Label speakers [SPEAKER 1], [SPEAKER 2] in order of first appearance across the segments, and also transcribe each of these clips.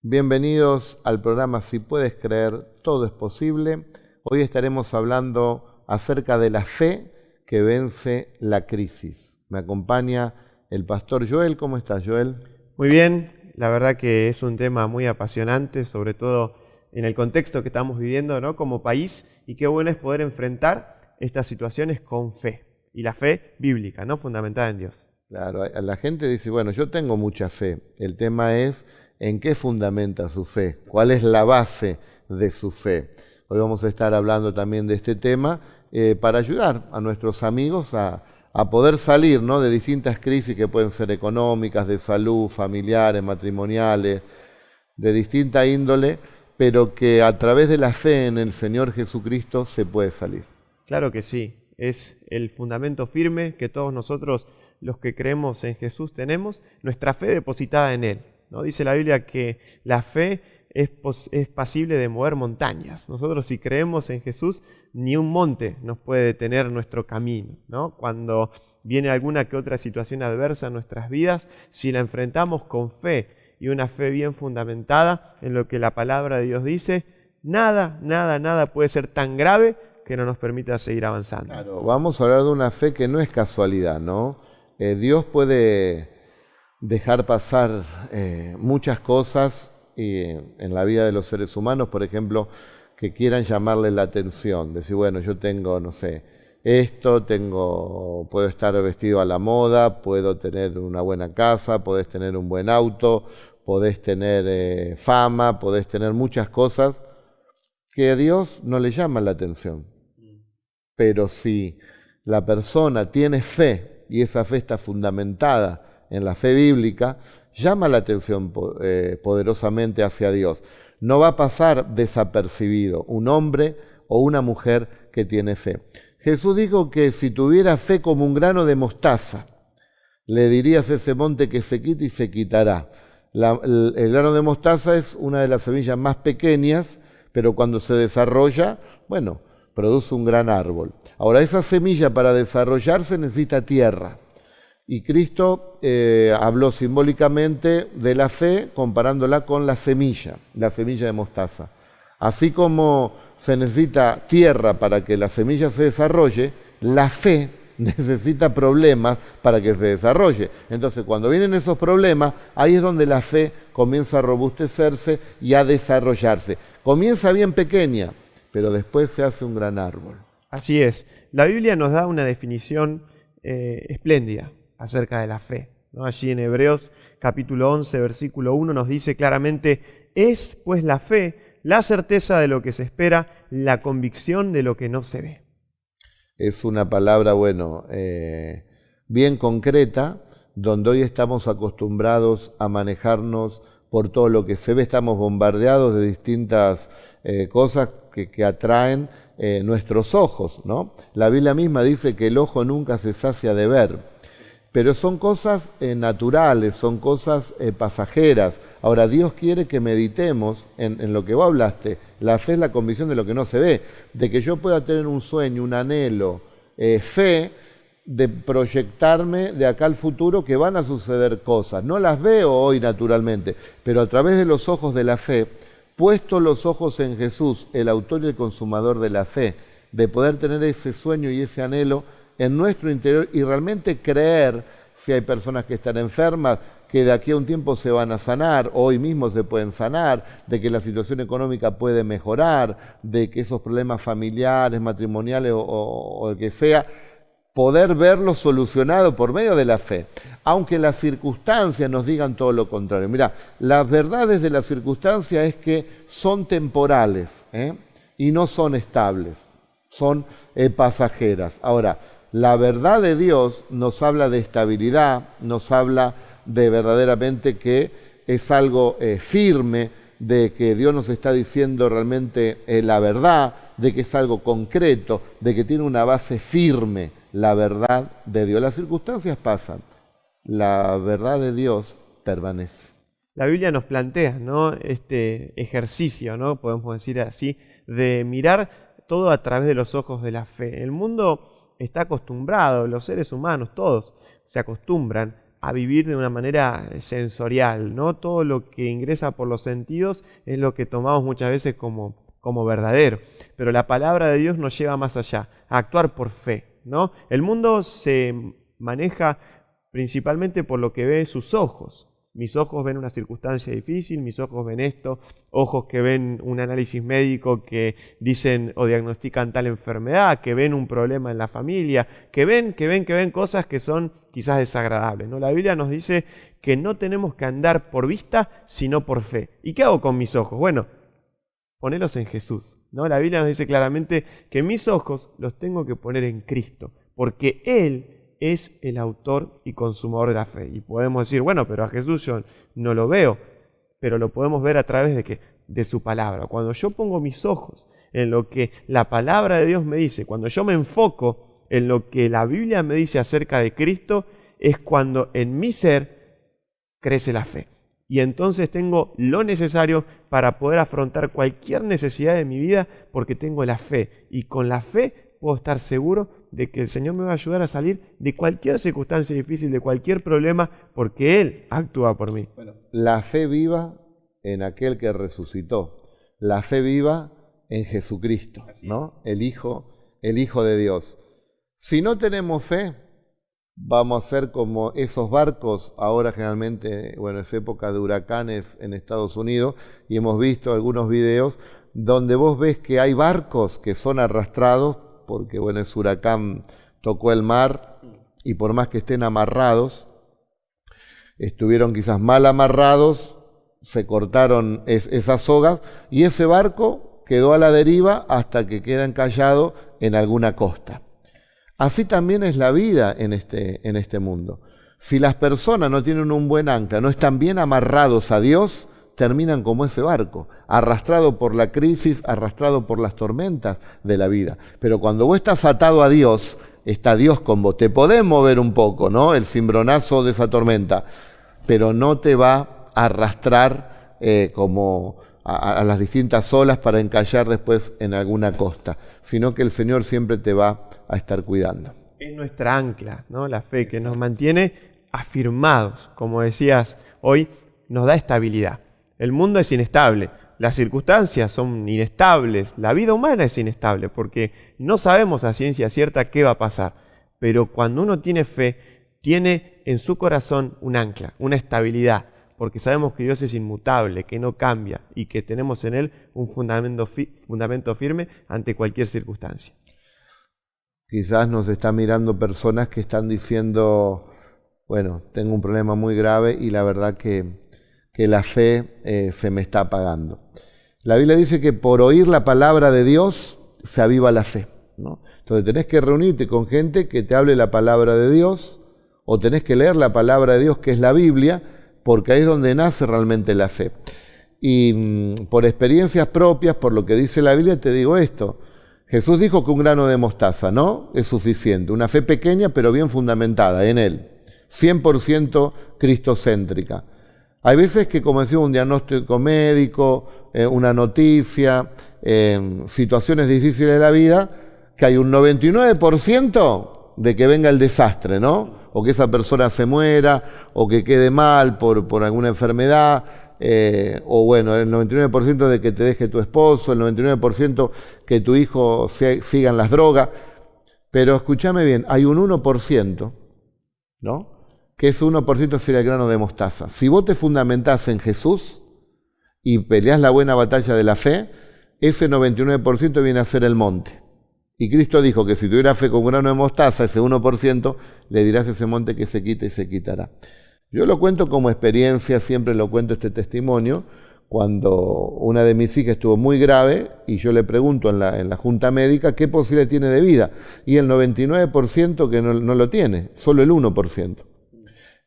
[SPEAKER 1] Bienvenidos al programa Si Puedes Creer, Todo es Posible. Hoy estaremos hablando acerca de la fe que vence la crisis. Me acompaña el pastor Joel. ¿Cómo estás, Joel?
[SPEAKER 2] Muy bien, la verdad que es un tema muy apasionante, sobre todo en el contexto que estamos viviendo, ¿no?, como país, y qué bueno es poder enfrentar estas situaciones con fe, y la fe bíblica, ¿no?, fundamentada en Dios.
[SPEAKER 1] Claro, la gente dice, bueno, yo tengo mucha fe. El tema es en qué fundamenta su fe, cuál es la base de su fe. Hoy vamos a estar hablando también de este tema para ayudar a nuestros amigos a poder salir, ¿no?, de distintas crisis que pueden ser económicas, de salud, familiares, matrimoniales, de distinta índole, pero que a través de la fe en el Señor Jesucristo se puede salir.
[SPEAKER 2] Claro que sí, es el fundamento firme que todos nosotros, los que creemos en Jesús, tenemos, nuestra fe depositada en Él, ¿no? Dice la Biblia que la fe es pasible de mover montañas. Nosotros, si creemos en Jesús, ni un monte nos puede detener nuestro camino, ¿no? Cuando viene alguna que otra situación adversa en nuestras vidas, si la enfrentamos con fe y una fe bien fundamentada en lo que la palabra de Dios dice, nada puede ser tan grave que no nos permita seguir avanzando.
[SPEAKER 1] Claro, vamos a hablar de una fe que no es casualidad, ¿no? Dios puede dejar pasar muchas cosas en la vida de los seres humanos, por ejemplo, que quieran llamarle la atención, decir, bueno, yo tengo, no sé, puedo estar vestido a la moda, puedo tener una buena casa, podés tener un buen auto, podés tener fama, podés tener muchas cosas que a Dios no le llaman la atención. Pero si la persona tiene fe, y esa fe está fundamentada en la fe bíblica, llama la atención poderosamente hacia Dios. No va a pasar desapercibido un hombre o una mujer que tiene fe. Jesús dijo que si tuviera fe como un grano de mostaza, le dirías a ese monte que se quite y se quitará. El grano de mostaza es una de las semillas más pequeñas, pero cuando se desarrolla, bueno, produce un gran árbol. Ahora, esa semilla para desarrollarse necesita tierra. Y Cristo habló simbólicamente de la fe comparándola con la semilla de mostaza. Así como se necesita tierra para que la semilla se desarrolle, la fe necesita problemas para que se desarrolle. Entonces, cuando vienen esos problemas, ahí es donde la fe comienza a robustecerse y a desarrollarse. Comienza bien pequeña, pero después se hace un gran árbol.
[SPEAKER 2] Así es. La Biblia nos da una definición espléndida acerca de la fe, ¿no? Allí en Hebreos capítulo 11, versículo 1 nos dice claramente, es pues la fe la certeza de lo que se espera, la convicción de lo que no se ve.
[SPEAKER 1] Es una palabra, bien concreta, donde hoy estamos acostumbrados a manejarnos por todo lo que se ve, estamos bombardeados de distintas cosas que atraen nuestros ojos, ¿no? La Biblia misma dice que el ojo nunca se sacia de ver, pero son cosas naturales, son cosas pasajeras. Ahora, Dios quiere que meditemos en lo que vos hablaste. La fe es la convicción de lo que no se ve, de que yo pueda tener un sueño, un anhelo, fe de proyectarme de acá al futuro que van a suceder cosas. No las veo hoy naturalmente, pero a través de los ojos de la fe, puesto los ojos en Jesús, el autor y el consumador de la fe, de poder tener ese sueño y ese anhelo en nuestro interior y realmente creer, si hay personas que están enfermas, que de aquí a un tiempo se van a sanar, hoy mismo se pueden sanar, de que la situación económica puede mejorar, de que esos problemas familiares, matrimoniales o el que sea, poder verlo solucionado por medio de la fe, aunque las circunstancias nos digan todo lo contrario. Mirá, las verdades de las circunstancias es que son temporales y no son estables, son pasajeras. Ahora, la verdad de Dios nos habla de estabilidad, nos habla de verdaderamente que es algo firme, de que Dios nos está diciendo realmente la verdad, de que es algo concreto, de que tiene una base firme, la verdad de Dios. Las circunstancias pasan, la verdad de Dios permanece.
[SPEAKER 2] La Biblia nos plantea, ¿no?, este ejercicio, ¿no?, podemos decir así, de mirar todo a través de los ojos de la fe. El mundo está acostumbrado, los seres humanos todos se acostumbran a vivir de una manera sensorial, ¿no? Todo lo que ingresa por los sentidos es lo que tomamos muchas veces como verdadero. Pero la palabra de Dios nos lleva más allá, a actuar por fe, ¿no? El mundo se maneja principalmente por lo que ve sus ojos. Mis ojos ven una circunstancia difícil, mis ojos ven esto, ojos que ven un análisis médico que dicen o diagnostican tal enfermedad, que ven un problema en la familia, que ven cosas que son quizás desagradables, ¿no? La Biblia nos dice que no tenemos que andar por vista, sino por fe. ¿Y qué hago con mis ojos? Bueno, ponelos en Jesús, ¿no? La Biblia nos dice claramente que mis ojos los tengo que poner en Cristo, porque Él es el autor y consumador de la fe. Y podemos decir, bueno, pero a Jesús yo no lo veo, pero lo podemos ver a través de ¿qué? De su palabra. Cuando yo pongo mis ojos en lo que la palabra de Dios me dice, cuando yo me enfoco en lo que la Biblia me dice acerca de Cristo, es cuando en mi ser crece la fe. Y entonces tengo lo necesario para poder afrontar cualquier necesidad de mi vida porque tengo la fe. Y con la fe puedo estar seguro de que el Señor me va a ayudar a salir de cualquier circunstancia difícil, de cualquier problema, porque Él actúa por mí.
[SPEAKER 1] Bueno, la fe viva en aquel que resucitó, la fe viva en Jesucristo, ¿no? El Hijo de Dios. Si no tenemos fe, vamos a ser como esos barcos, ahora generalmente, bueno, es época de huracanes en Estados Unidos, y hemos visto algunos videos donde vos ves que hay barcos que son arrastrados, porque bueno, ese huracán tocó el mar y por más que estén amarrados, estuvieron quizás mal amarrados, se cortaron esas sogas y ese barco quedó a la deriva hasta que queda encallado en alguna costa. Así también es la vida en este mundo. Si las personas no tienen un buen ancla, no están bien amarrados a Dios, terminan como ese barco, arrastrado por la crisis, arrastrado por las tormentas de la vida. Pero cuando vos estás atado a Dios, está Dios con vos. Te podés mover un poco, ¿no? El cimbronazo de esa tormenta, pero no te va a arrastrar como a las distintas olas para encallar después en alguna costa, sino que el Señor siempre te va a estar cuidando.
[SPEAKER 2] Es nuestra ancla, ¿no? La fe que nos mantiene afirmados, como decías hoy, nos da estabilidad. El mundo es inestable, las circunstancias son inestables, la vida humana es inestable porque no sabemos a ciencia cierta qué va a pasar. Pero cuando uno tiene fe, tiene en su corazón un ancla, una estabilidad, porque sabemos que Dios es inmutable, que no cambia y que tenemos en Él un fundamento firme ante cualquier circunstancia.
[SPEAKER 1] Quizás nos están mirando personas que están diciendo, bueno, tengo un problema muy grave y la verdad que la fe se me está apagando. La Biblia dice que por oír la palabra de Dios se aviva la fe, ¿no? Entonces tenés que reunirte con gente que te hable la palabra de Dios o tenés que leer la palabra de Dios, que es la Biblia, porque ahí es donde nace realmente la fe. Y por experiencias propias, por lo que dice la Biblia, te digo esto. Jesús dijo que un grano de mostaza, ¿no? Es suficiente. Una fe pequeña, pero bien fundamentada en Él. 100% cristocéntrica. Hay veces que, como decimos, un diagnóstico médico, una noticia, situaciones difíciles de la vida, que hay un 99% de que venga el desastre, ¿no? O que esa persona se muera, o que quede mal por alguna enfermedad, o bueno, el 99% de que te deje tu esposo, el 99% que tu hijo siga en las drogas. Pero escúchame bien, hay un 1%, ¿no? Que ese 1% sería el grano de mostaza. Si vos te fundamentás en Jesús y peleás la buena batalla de la fe, ese 99% viene a ser el monte. Y Cristo dijo que si tuviera fe con grano de mostaza, ese 1%, le dirás a ese monte que se quite y se quitará. Yo lo cuento como experiencia, siempre lo cuento este testimonio, cuando una de mis hijas estuvo muy grave y yo le pregunto en la junta médica qué posibilidad tiene de vida. Y el 99% que no lo tiene, solo el 1%.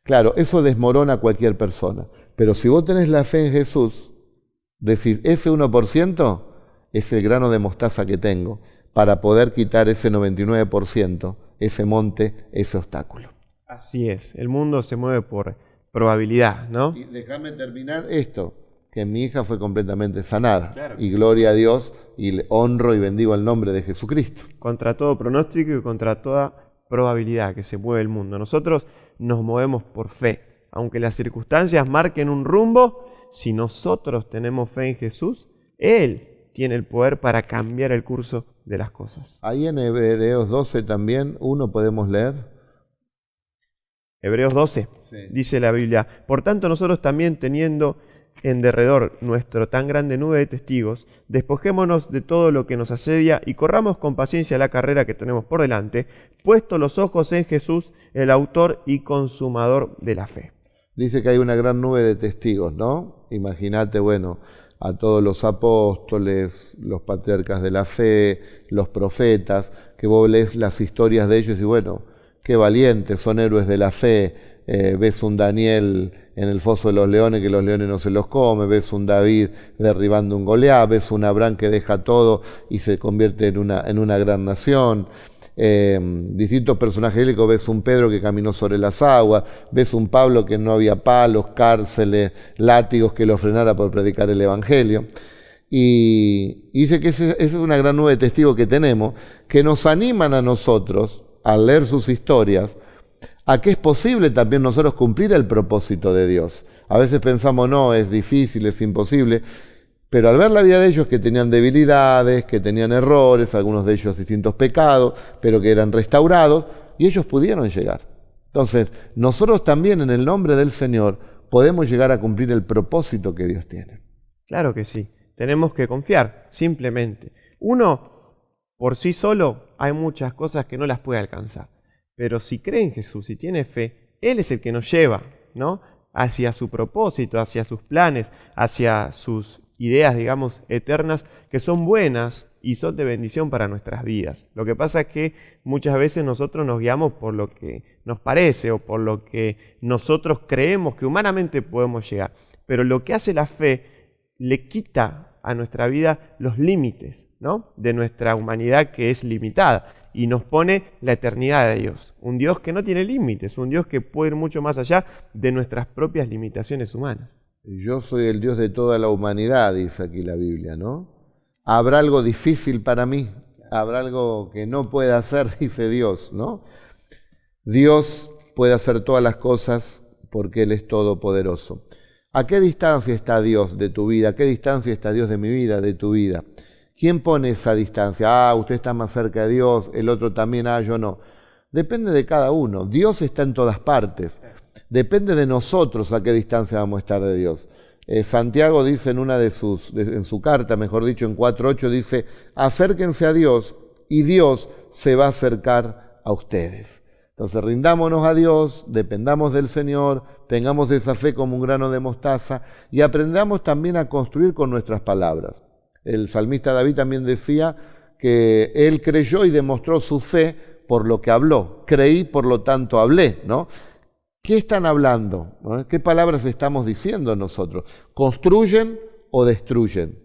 [SPEAKER 1] Claro, eso desmorona a cualquier persona. Pero si vos tenés la fe en Jesús, decís, ese 1% es el grano de mostaza que tengo para poder quitar ese 99%, ese monte, ese obstáculo.
[SPEAKER 2] Así es, el mundo se mueve por probabilidad, ¿no?
[SPEAKER 1] Y déjame terminar esto, que mi hija fue completamente sanada.
[SPEAKER 2] Claro.
[SPEAKER 1] Y gloria a Dios, y le honro y bendigo el nombre de Jesucristo.
[SPEAKER 2] Contra todo pronóstico y contra toda probabilidad que se mueve el mundo. Nosotros nos movemos por fe. Aunque las circunstancias marquen un rumbo, si nosotros tenemos fe en Jesús, Él tiene el poder para cambiar el curso de las cosas.
[SPEAKER 1] Ahí en Hebreos 12 también, uno podemos leer.
[SPEAKER 2] Hebreos 12,
[SPEAKER 1] Sí.
[SPEAKER 2] dice la Biblia: por tanto nosotros también, teniendo en derredor nuestro tan grande nube de testigos, despojémonos de todo lo que nos asedia y corramos con paciencia la carrera que tenemos por delante, puesto los ojos en Jesús, el autor y consumador de la fe.
[SPEAKER 1] Dice que hay una gran nube de testigos, ¿no? Imagínate, bueno, a todos los apóstoles, los patriarcas de la fe, los profetas, que vos lees las historias de ellos y bueno, qué valientes, son héroes de la fe. Ves un Daniel en el foso de los leones, que los leones no se los come, ves un David derribando un Goliat, ves un Abraham que deja todo y se convierte en una gran nación. Distintos personajes bíblicos, ves un Pedro que caminó sobre las aguas, ves un Pablo que no había palos, cárceles, látigos que lo frenara por predicar el Evangelio. Y dice que esa es una gran nube de testigos que tenemos, que nos animan a nosotros, al leer sus historias, a que es posible también nosotros cumplir el propósito de Dios. A veces pensamos, no, es difícil, es imposible, pero al ver la vida de ellos, que tenían debilidades, que tenían errores, algunos de ellos distintos pecados, pero que eran restaurados, y ellos pudieron llegar. Entonces, nosotros también en el nombre del Señor podemos llegar a cumplir el propósito que Dios tiene.
[SPEAKER 2] Claro que sí, tenemos que confiar, simplemente. Uno, por sí solo, hay muchas cosas que no las puede alcanzar. Pero si cree en Jesús y tiene fe, Él es el que nos lleva, ¿no?, hacia su propósito, hacia sus planes, hacia sus ideas, digamos, eternas, que son buenas y son de bendición para nuestras vidas. Lo que pasa es que muchas veces nosotros nos guiamos por lo que nos parece o por lo que nosotros creemos que humanamente podemos llegar. Pero lo que hace la fe le quita a nuestra vida los límites, ¿no?, de nuestra humanidad, que es limitada, y nos pone la eternidad de Dios. Un Dios que no tiene límites, un Dios que puede ir mucho más allá de nuestras propias limitaciones humanas.
[SPEAKER 1] Yo soy el Dios de toda la humanidad, dice aquí la Biblia, ¿no? ¿Habrá algo difícil para mí? ¿Habrá algo que no pueda hacer? Dice Dios, ¿no? Dios puede hacer todas las cosas porque Él es todopoderoso. ¿A qué distancia está Dios de tu vida? ¿A qué distancia está Dios de mi vida, de tu vida? ¿Quién pone esa distancia? Usted está más cerca de Dios, el otro también, yo no. Depende de cada uno. Dios está en todas partes. Depende de nosotros a qué distancia vamos a estar de Dios. Santiago dice en su carta, mejor dicho, en 4:8, dice: acérquense a Dios y Dios se va a acercar a ustedes. Entonces rindámonos a Dios, dependamos del Señor, tengamos esa fe como un grano de mostaza y aprendamos también a construir con nuestras palabras. El salmista David también decía que él creyó y demostró su fe por lo que habló. Creí, por lo tanto hablé, ¿no? ¿Qué están hablando? ¿No? ¿Qué palabras estamos diciendo nosotros? ¿Construyen o destruyen?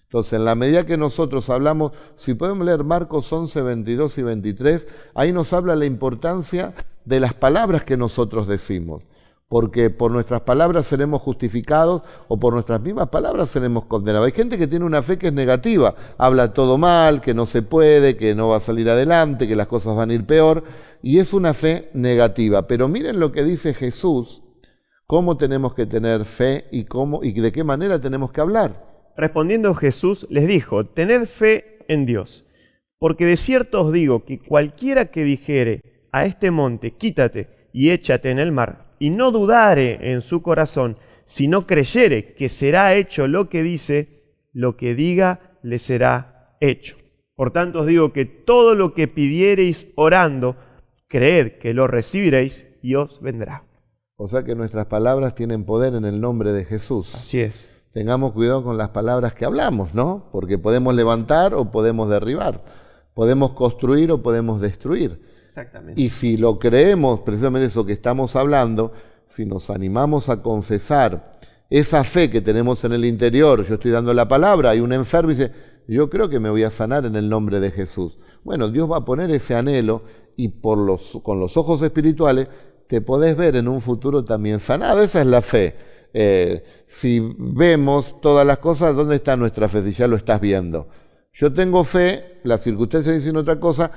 [SPEAKER 1] Entonces, en la medida que nosotros hablamos, si podemos leer Marcos 11, 22 y 23, ahí nos habla la importancia de las palabras que nosotros decimos. Porque por nuestras palabras seremos justificados o por nuestras mismas palabras seremos condenados. Hay gente que tiene una fe que es negativa, habla todo mal, que no se puede, que no va a salir adelante, que las cosas van a ir peor, y es una fe negativa. Pero miren lo que dice Jesús, cómo tenemos que tener fe y de qué manera tenemos que hablar.
[SPEAKER 2] Respondiendo Jesús les dijo: tened fe en Dios, porque de cierto os digo que cualquiera que dijere a este monte, quítate y échate en el mar, y no dudare en su corazón, sino creyere que será hecho lo que dice, lo que diga le será hecho. Por tanto os digo que todo lo que pidiereis orando, creed que lo recibiréis y os vendrá.
[SPEAKER 1] O sea que nuestras palabras tienen poder en el nombre de Jesús.
[SPEAKER 2] Así es.
[SPEAKER 1] Tengamos cuidado con las palabras que hablamos, ¿no? Porque podemos levantar o podemos derribar, podemos construir o podemos destruir.
[SPEAKER 2] Exactamente.
[SPEAKER 1] Y si lo creemos, precisamente eso que estamos hablando, si nos animamos a confesar esa fe que tenemos en el interior, yo estoy dando la palabra, hay un enfermo y dice: yo creo que me voy a sanar en el nombre de Jesús. Bueno, Dios va a poner ese anhelo y con los ojos espirituales te podés ver en un futuro también sanado. Esa es la fe. Si vemos todas las cosas, ¿dónde está nuestra fe? Si ya lo estás viendo. Yo tengo fe, las circunstancias dicen otra cosa,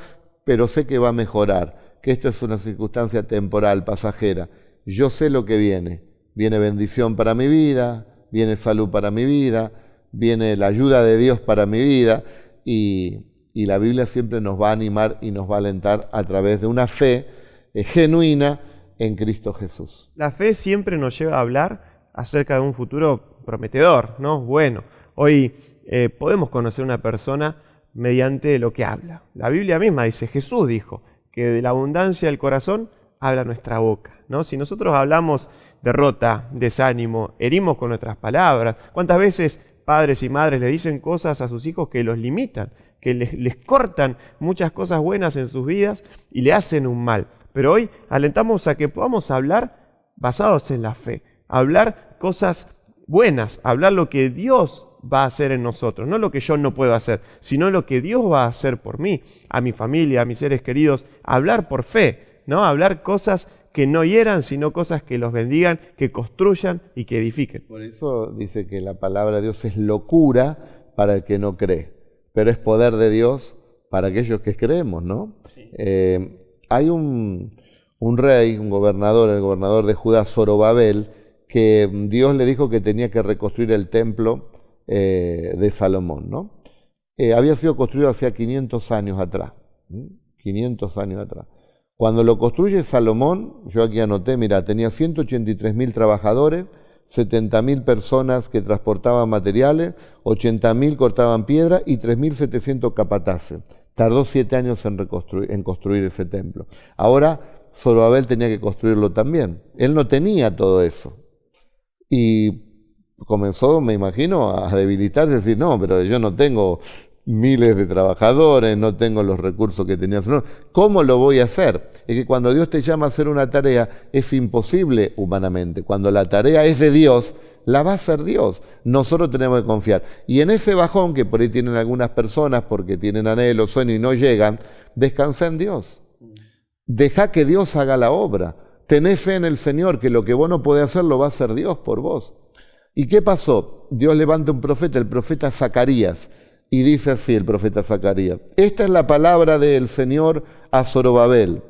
[SPEAKER 1] pero sé que va a mejorar. que esto es una circunstancia temporal, pasajera. Yo sé lo que viene. Viene bendición para mi vida, viene salud para mi vida, viene la ayuda de Dios para mi vida, y la Biblia siempre nos va a animar y nos va a alentar a través de una fe genuina en Cristo Jesús.
[SPEAKER 2] La fe siempre nos lleva a hablar acerca de un futuro prometedor, ¿no? Bueno, hoy podemos conocer a una persona mediante lo que habla. La Biblia misma dice, Jesús dijo, que de la abundancia del corazón habla nuestra boca, ¿no? Si nosotros hablamos derrota, desánimo, herimos con nuestras palabras, ¿cuántas veces padres y madres le dicen cosas a sus hijos que los limitan, que les cortan muchas cosas buenas en sus vidas y le hacen un mal? Pero hoy alentamos a que podamos hablar basados en la fe, hablar cosas buenas, hablar lo que Dios va a hacer en nosotros, no lo que yo no puedo hacer, sino lo que Dios va a hacer por mí, a mi familia, a mis seres queridos, hablar por fe, ¿no? Hablar cosas que no hieran, sino cosas que los bendigan, que construyan y que edifiquen.
[SPEAKER 1] Por eso dice que la palabra de Dios es locura para el que no cree, pero es poder de Dios para aquellos que creemos, ¿no? Sí. Hay un rey, un gobernador, el gobernador de Judá, Zorobabel, que Dios le dijo que tenía que reconstruir el templo de Salomón, ¿no? Había sido construido hacía 500 años atrás, 500 años atrás. Cuando lo construye Salomón, yo aquí anoté, mira, tenía 183.000 trabajadores, 70.000 personas que transportaban materiales, 80.000 cortaban piedra y 3.700 capataces. Tardó 7 años en construir ese templo. Ahora Zorobabel tenía que construirlo también. Él no tenía todo eso. Y comenzó, me imagino, a debilitarse, a decir, no, pero yo no tengo miles de trabajadores, no tengo los recursos que tenía. ¿Cómo lo voy a hacer? Es que cuando Dios te llama a hacer una tarea, es imposible humanamente. Cuando la tarea es de Dios, la va a hacer Dios. Nosotros tenemos que confiar. Y en ese bajón que por ahí tienen algunas personas porque tienen anhelo, sueño y no llegan, descansa en Dios. Deja que Dios haga la obra. Tené fe en el Señor, que lo que vos no podés hacer lo va a hacer Dios por vos. ¿Y qué pasó? Dios levanta un profeta, el profeta Zacarías, y dice así el profeta Zacarías: esta es la palabra del Señor a Zorobabel.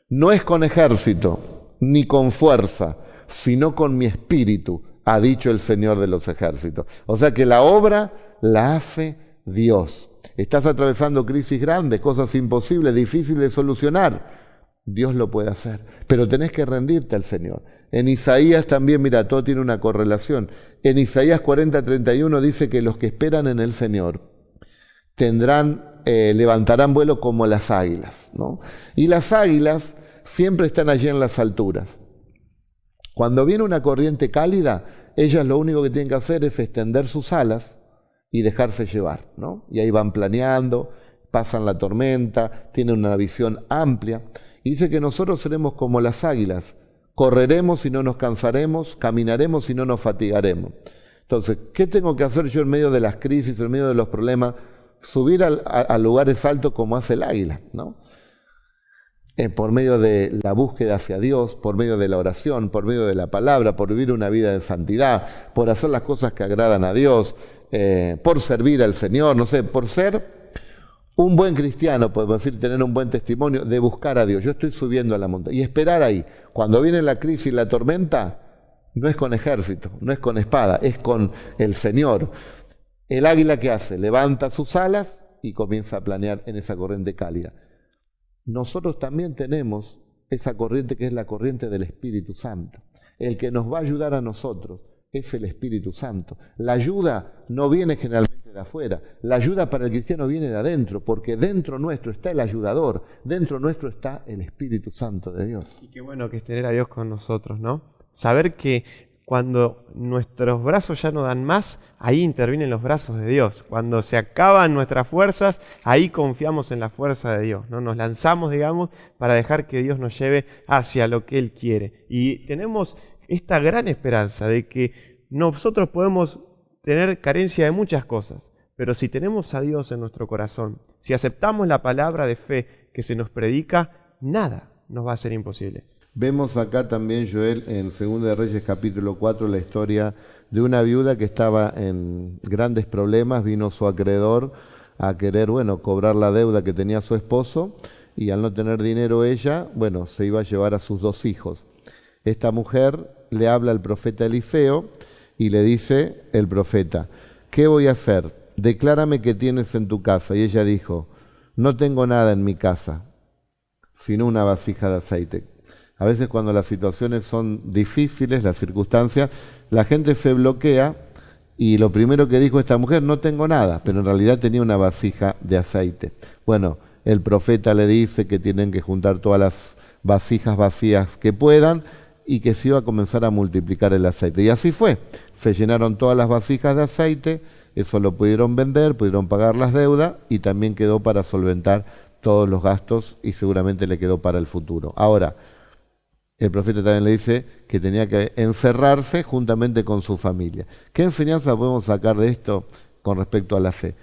[SPEAKER 1] No es con ejército, ni con fuerza, sino con mi espíritu, ha dicho el Señor de los ejércitos. O sea que la obra la hace Dios. Estás atravesando crisis grandes, cosas imposibles, difíciles de solucionar. Dios lo puede hacer, pero tenés que rendirte al Señor. En Isaías también, mira, todo tiene una correlación. En Isaías 40:31 dice que los que esperan en el Señor levantarán vuelo como las águilas, ¿no? Y las águilas siempre están allí en las alturas. Cuando viene una corriente cálida, ellas lo único que tienen que hacer es extender sus alas y dejarse llevar, ¿no? Y ahí van planeando, pasan la tormenta, tienen una visión amplia. Y dice que nosotros seremos como las águilas, correremos y no nos cansaremos, caminaremos y no nos fatigaremos. Entonces, ¿qué tengo que hacer yo en medio de las crisis, en medio de los problemas? Subir a lugares altos como hace el águila, ¿no? Por medio de la búsqueda hacia Dios, por medio de la oración, por medio de la palabra, por vivir una vida de santidad, por hacer las cosas que agradan a Dios, por servir al Señor, no sé, por ser un buen cristiano, podemos decir, tener un buen testimonio, de buscar a Dios. Yo estoy subiendo a la montaña y esperar ahí. Cuando viene la crisis y la tormenta, no es con ejército, no es con espada, es con el Señor. El águila, ¿qué hace? Levanta sus alas y comienza a planear en esa corriente cálida. Nosotros también tenemos esa corriente que es la corriente del Espíritu Santo. El que nos va a ayudar a nosotros es el Espíritu Santo. La ayuda no viene generalmente de afuera, la ayuda para el cristiano viene de adentro, porque dentro nuestro está el ayudador, dentro nuestro está el Espíritu Santo de Dios.
[SPEAKER 2] Y qué bueno que es tener a Dios con nosotros, ¿no? Saber que cuando nuestros brazos ya no dan más, ahí intervienen los brazos de Dios. Cuando se acaban nuestras fuerzas, ahí confiamos en la fuerza de Dios, ¿no? Nos lanzamos, digamos, para dejar que Dios nos lleve hacia lo que Él quiere. Y tenemos esta gran esperanza de que nosotros podemos tener carencia de muchas cosas, pero si tenemos a Dios en nuestro corazón, si aceptamos la palabra de fe que se nos predica, nada nos va a ser imposible.
[SPEAKER 1] Vemos acá también, Joel, en 2 de Reyes capítulo 4, la historia de una viuda que estaba en grandes problemas. Vino su acreedor a querer, cobrar la deuda que tenía su esposo, y al no tener dinero ella, bueno, se iba a llevar a sus 2 hijos. Esta mujer le habla al profeta Eliseo y le dice el profeta, ¿qué voy a hacer? Declárame qué tienes en tu casa. Y ella dijo, no tengo nada en mi casa, sino una vasija de aceite. A veces cuando las situaciones son difíciles, las circunstancias, la gente se bloquea y lo primero que dijo esta mujer, no tengo nada, pero en realidad tenía una vasija de aceite. Bueno, el profeta le dice que tienen que juntar todas las vasijas vacías que puedan y que se iba a comenzar a multiplicar el aceite. Y así fue, se llenaron todas las vasijas de aceite, eso lo pudieron vender, pudieron pagar las deudas y también quedó para solventar todos los gastos y seguramente le quedó para el futuro. Ahora, el profeta también le dice que tenía que encerrarse juntamente con su familia. ¿Qué enseñanza podemos sacar de esto con respecto a la fe?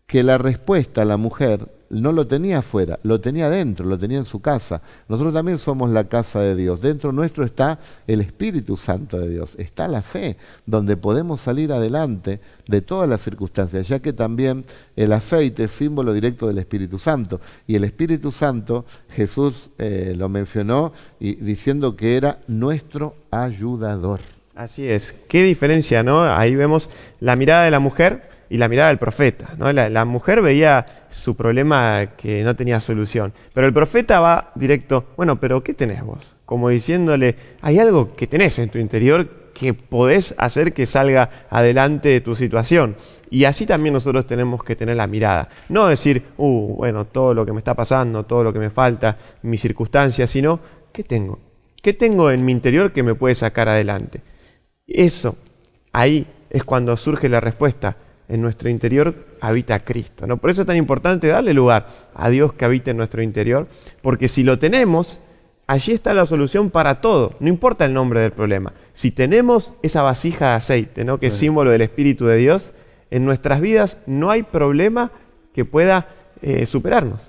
[SPEAKER 1] Que la respuesta a la mujer no lo tenía afuera, lo tenía dentro, lo tenía en su casa. Nosotros también somos la casa de Dios. Dentro nuestro está el Espíritu Santo de Dios, está la fe, donde podemos salir adelante de todas las circunstancias, ya que también el aceite es símbolo directo del Espíritu Santo. Y el Espíritu Santo, Jesús lo mencionó diciendo que era nuestro ayudador.
[SPEAKER 2] Así es. Qué diferencia, ¿no? Ahí vemos la mirada de la mujer y la mirada del profeta, ¿no? La mujer veía su problema que no tenía solución, pero el profeta va directo, bueno, pero ¿qué tenés vos? Como diciéndole, hay algo que tenés en tu interior que podés hacer que salga adelante de tu situación. Y así también nosotros tenemos que tener la mirada. No decir, bueno, todo lo que me está pasando, todo lo que me falta, mis circunstancias, sino, ¿qué tengo? ¿Qué tengo en mi interior que me puede sacar adelante? Eso, ahí es cuando surge la respuesta. En nuestro interior habita Cristo, ¿no? Por eso es tan importante darle lugar a Dios que habita en nuestro interior, porque si lo tenemos, allí está la solución para todo, no importa el nombre del problema. Si tenemos esa vasija de aceite, ¿no? Que es símbolo del Espíritu de Dios, en nuestras vidas no hay problema que pueda superarnos.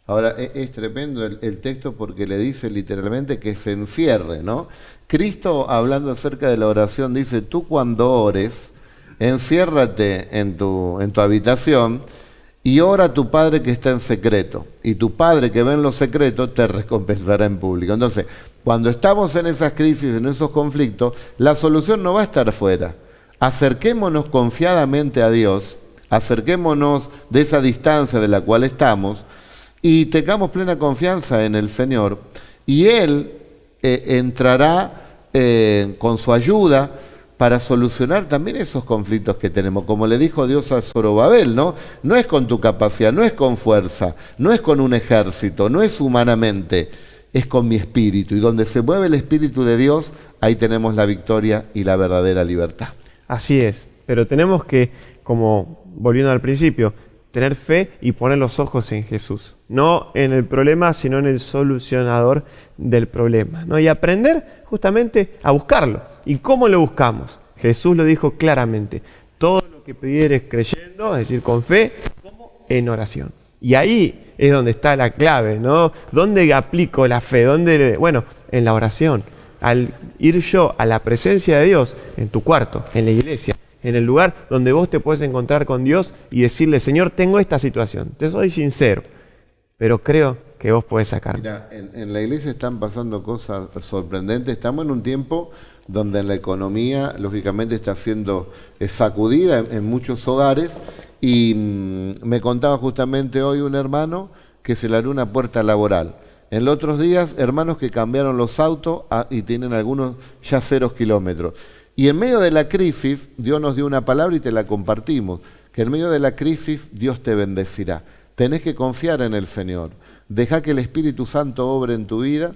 [SPEAKER 1] Ahora, es tremendo el texto porque le dice literalmente que se encierre, ¿no? Cristo, hablando acerca de la oración, dice, tú cuando ores, enciérrate en tu habitación y ora a tu Padre que está en secreto. Y tu Padre que ve en lo secreto te recompensará en público. Entonces, cuando estamos en esas crisis, en esos conflictos, la solución no va a estar fuera. Acerquémonos confiadamente a Dios, acerquémonos de esa distancia de la cual estamos y tengamos plena confianza en el Señor. Y Él entrará con su ayuda para solucionar también esos conflictos que tenemos. Como le dijo Dios a Zorobabel, ¿no? No es con tu capacidad, no es con fuerza, no es con un ejército, no es humanamente, es con mi espíritu. Y donde se mueve el Espíritu de Dios, ahí tenemos la victoria y la verdadera libertad.
[SPEAKER 2] Así es, pero tenemos que, como volviendo al principio, tener fe y poner los ojos en Jesús. No en el problema, sino en el solucionador del problema, ¿no? Y aprender justamente a buscarlo. ¿Y cómo lo buscamos? Jesús lo dijo claramente. Todo lo que pidieres creyendo, es decir, con fe, como en oración. Y ahí es donde está la clave, ¿no? ¿Dónde aplico la fe? Bueno, en la oración. Al ir yo a la presencia de Dios, en tu cuarto, en la iglesia, en el lugar donde vos te puedes encontrar con Dios y decirle, Señor, tengo esta situación, te soy sincero, pero creo que vos podés sacarme.
[SPEAKER 1] Mira, en la iglesia están pasando cosas sorprendentes. Estamos en un tiempo donde la economía, lógicamente, está siendo sacudida en muchos hogares. Y me contaba justamente hoy un hermano que se le abrió una puerta laboral. En los otros días, hermanos que cambiaron los autos y tienen algunos ya 0 kilómetros. Y en medio de la crisis, Dios nos dio una palabra y te la compartimos, que en medio de la crisis Dios te bendecirá. Tenés que confiar en el Señor. Deja que el Espíritu Santo obre en tu vida,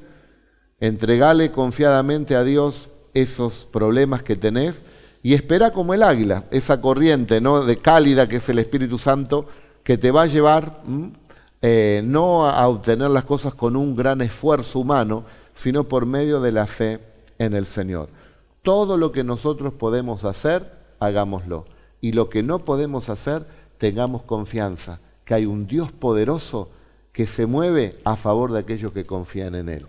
[SPEAKER 1] entregale confiadamente a Dios esos problemas que tenés y espera como el águila, esa corriente, ¿no?, de cálida que es el Espíritu Santo, que te va a llevar no a obtener las cosas con un gran esfuerzo humano, sino por medio de la fe en el Señor. Todo lo que nosotros podemos hacer, hagámoslo. Y lo que no podemos hacer, tengamos confianza, que hay un Dios poderoso que se mueve a favor de aquellos que confían en Él.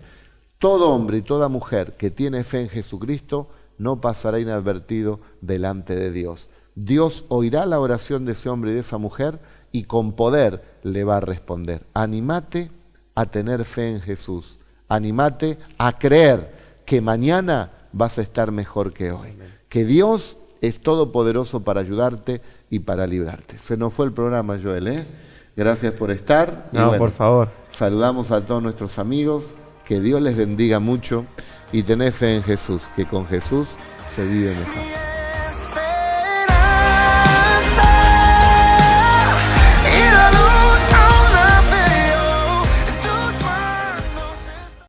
[SPEAKER 1] Todo hombre y toda mujer que tiene fe en Jesucristo no pasará inadvertido delante de Dios. Dios oirá la oración de ese hombre y de esa mujer y con poder le va a responder. Anímate a tener fe en Jesús. Anímate a creer que mañana vas a estar mejor que hoy. Que Dios es todopoderoso para ayudarte y para librarte. Se nos fue el programa, Joel, ¿eh? Gracias por estar.
[SPEAKER 2] No, por favor.
[SPEAKER 1] Saludamos a todos nuestros amigos. Que Dios les bendiga mucho y tened fe en Jesús, que con Jesús se vive mejor.